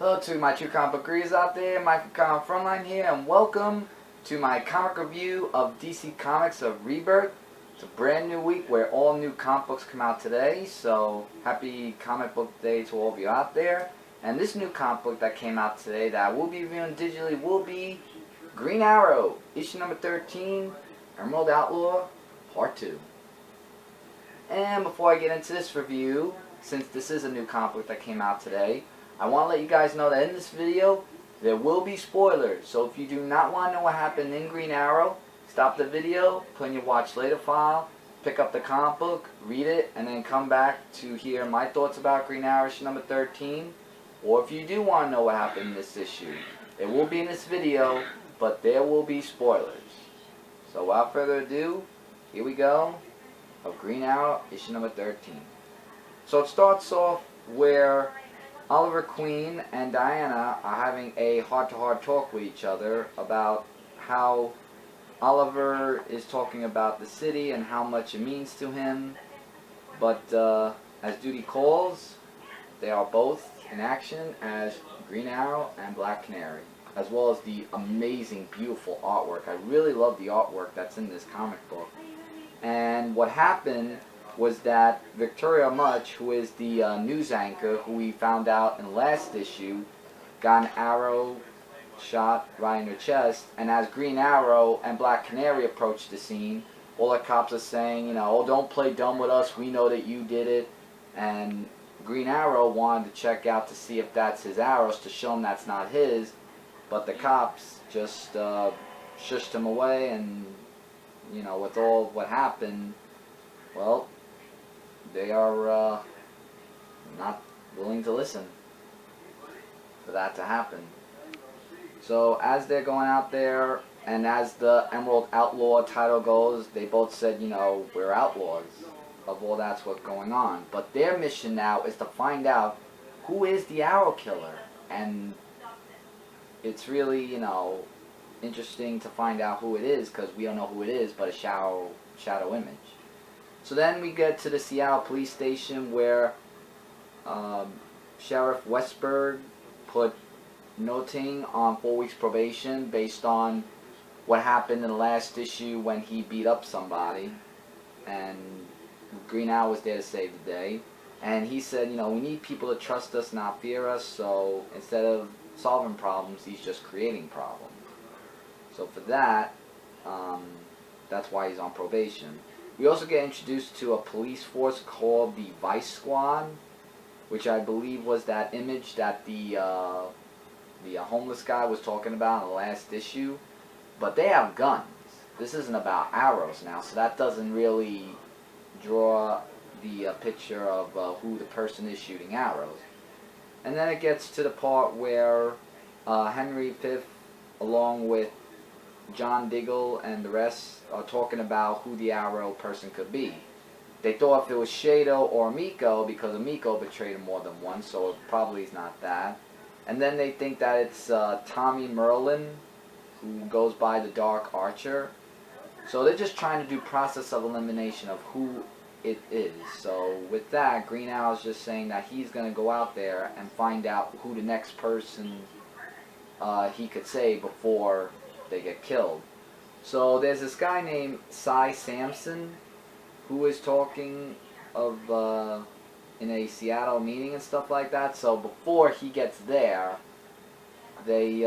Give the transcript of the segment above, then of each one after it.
Hello to my true comic book readers out there, Michael from Frontline here, and welcome to my comic review of DC Comics of Rebirth. It's a brand new week where all new comic books come out today, so happy comic book day to all of you out there. And this new comic book that came out today that I will be reviewing digitally will be Green Arrow, issue number 13, Emerald Outlaw, Part 2. And before I get into this review, since this is a new comic book that came out today, I want to let you guys know that in this video, there will be spoilers. So if you do not want to know what happened in Green Arrow, stop the video, put in your watch later file, pick up the comic book, read it, and then come back to hear my thoughts about Green Arrow issue number 13. Or if you do want to know what happened in this issue, it will be in this video, but there will be spoilers. So without further ado, here we go, of Green Arrow issue number 13. So it starts off where Oliver Queen and Diana are having a heart-to-heart talk with each other about how Oliver is talking about the city and how much it means to him. But as duty calls, they are both in action as Green Arrow and Black Canary, as well as the amazing, beautiful artwork. I really love the artwork that's in this comic book. And what happened was that Victoria Much, who is the news anchor, who we found out in the last issue, got an arrow shot right in her chest, and as Green Arrow and Black Canary approached the scene, all the cops are saying, you know, oh, don't play dumb with us, we know that you did it. And Green Arrow wanted to check out to see if that's his arrows, to show him that's not his, but the cops just shushed him away, and, you know, with all what happened, well, they are not willing to listen for that to happen. So as they're going out there, and as the Emerald Outlaw title goes, they both said, you know, we're outlaws of all that's what's going on. But their mission now is to find out who is the arrow killer. And it's really, you know, interesting to find out who it is, because we don't know who it is, but a shadow image. So then we get to the Seattle police station where Sheriff Westberg put Noting on 4 weeks probation based on what happened in the last issue when he beat up somebody. And Green Arrow was there to save the day. And he said, you know, we need people to trust us, not fear us, so instead of solving problems, he's just creating problems. So for that, that's why he's on probation. We also get introduced to a police force called the Vice Squad, which I believe was that image that the homeless guy was talking about in the last issue. But they have guns. This isn't about arrows now, so that doesn't really draw the picture of who the person is shooting arrows. And then it gets to the part where Henry V, along with John Diggle and the rest, are talking about who the arrow person could be. They thought if it was Shado or Miko, because Miko betrayed him more than once, so it probably is not that. And then they think that it's Tommy Merlin, who goes by the Dark Archer. So they're just trying to do process of elimination of who it is. So with that, Green Arrow's just saying that he's going to go out there and find out who the next person he could save before they get killed. So there's this guy named Cy Sampson who is talking of in a Seattle meeting and stuff like that. So before he gets there, he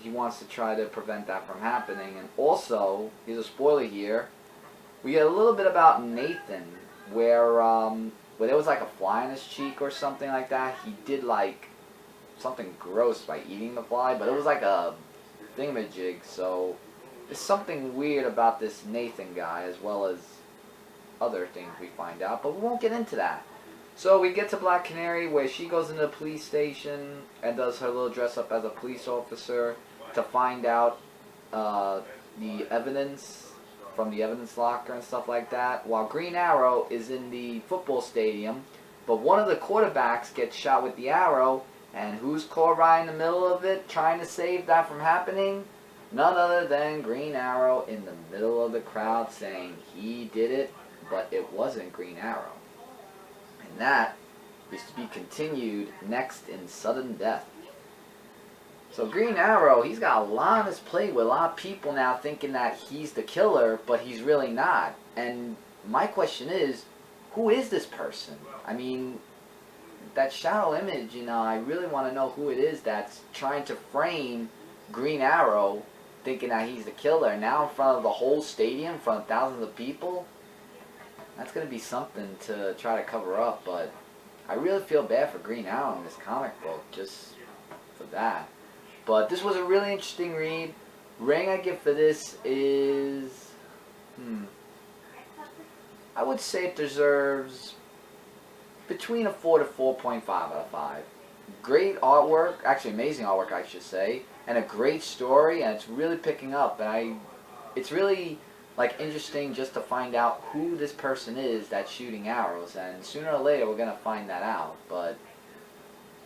wants to try to prevent that from happening. And also, here's a spoiler here, we get a little bit about Nathan, where there was like a fly in his cheek or something like that. He did like something gross by eating the fly, but it was like a thingamajig. So there's something weird about this Nathan guy, as well as other things we find out, but we won't get into that. So we get to Black Canary, where she goes into the police station and does her little dress up as a police officer to find out the evidence from the evidence locker and stuff like that, while Green Arrow is in the football stadium. But one of the quarterbacks gets shot with the arrow, and who's caught right in the middle of it trying to save that from happening? None other than Green Arrow in the middle of the crowd saying he did it, but it wasn't Green Arrow. And that is to be continued next in Sudden Death. So Green Arrow, he's got a lot on his plate with a lot of people now thinking that he's the killer, but he's really not. And my question is, who is this person? I mean, that shadow image, you know, I really want to know who it is that's trying to frame Green Arrow thinking that he's the killer. Now in front of the whole stadium, in front of thousands of people, that's going to be something to try to cover up. But I really feel bad for Green Arrow in this comic book, just for that. But this was a really interesting read. Rating I give for this is, I would say it deserves between a 4 to 4.5 out of 5. Great artwork, actually amazing artwork I should say, and a great story, and it's really picking up. And it's really like interesting just to find out who this person is that's shooting arrows, and sooner or later we're gonna find that out. But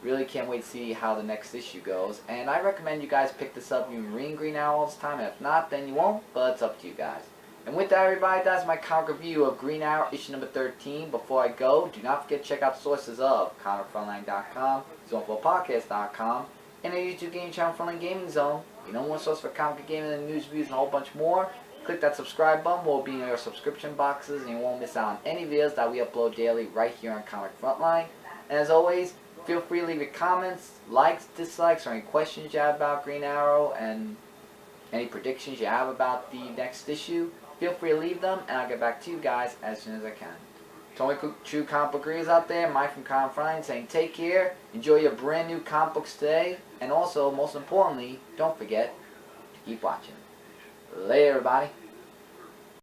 really can't wait to see how the next issue goes, and I recommend you guys pick this up. You've been reading Green Arrow all this time, and if not, then you won't, but it's up to you guys. And with that, everybody, that's my comic review of Green Arrow issue number 13. Before I go, do not forget to check out the sources of comicfrontline.com, zone4podcast.com, and our YouTube game channel, Frontline Gaming Zone. You know more source for comic gaming and news, reviews, and a whole bunch more. Click that subscribe button, will be in your subscription boxes, and you won't miss out on any videos that we upload daily right here on Comic Frontline. And as always, feel free to leave your comments, likes, dislikes, or any questions you have about Green Arrow, and any predictions you have about the next issue. Feel free to leave them, and I'll get back to you guys as soon as I can. To all my true comic book readers out there, Mike from Comic Frontline saying take care, enjoy your brand new comic books today, and also, most importantly, don't forget to keep watching. Later, everybody.